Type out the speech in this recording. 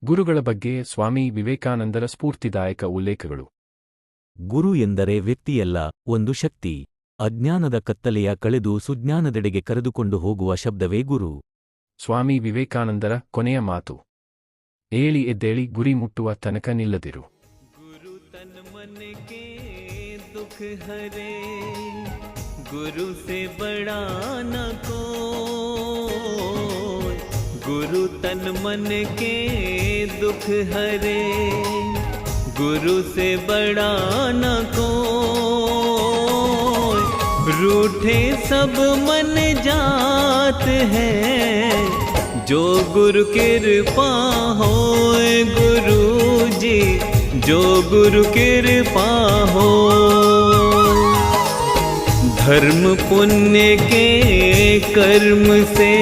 ಗುರುಗಳ ಬಗ್ಗೆ ಸ್ವಾಮಿ ವಿವೇಕಾನಂದರ ಸ್ಫೂರ್ತಿದಾಯಕ ಉಲ್ಲೇಖಗಳು. ಗುರು ಎಂದರೆ ವ್ಯಕ್ತಿಯಲ್ಲ, ಒಂದು ಶಕ್ತಿ. ಅಜ್ಞಾನದ ಕತ್ತಲೆಯ ಕಳೆದು ಸುಜ್ಞಾನದೆಡೆಗೆ ಕರೆದುಕೊಂಡು ಹೋಗುವ ಶಬ್ದವೇ ಗುರು. ಸ್ವಾಮಿ ವಿವೇಕಾನಂದರ ಕೊನೆಯ ಮಾತು. ಏಳಿ ಎದ್ದೇಳಿ ಗುರಿ ಮುಟ್ಟುವ ತನಕ ನಿಲ್ಲದಿರು. ಗುರು ತನ್ ಮನ ಕೆ ದುಃಖ ಹರೆ, ಗುರು ಸೆ ಬಡಾ ನ ಕೋಯ್. ಗುರು ತನ್ ಮನ ಕೆ ದುಃಖ ಹರೆ, गुरु से बड़ा न कोई. रूठे सब मन जात है, जो गुरु कृपा होए. गुरु जी जो गुरु कृपा हो, धर्म पुण्य के कर्म से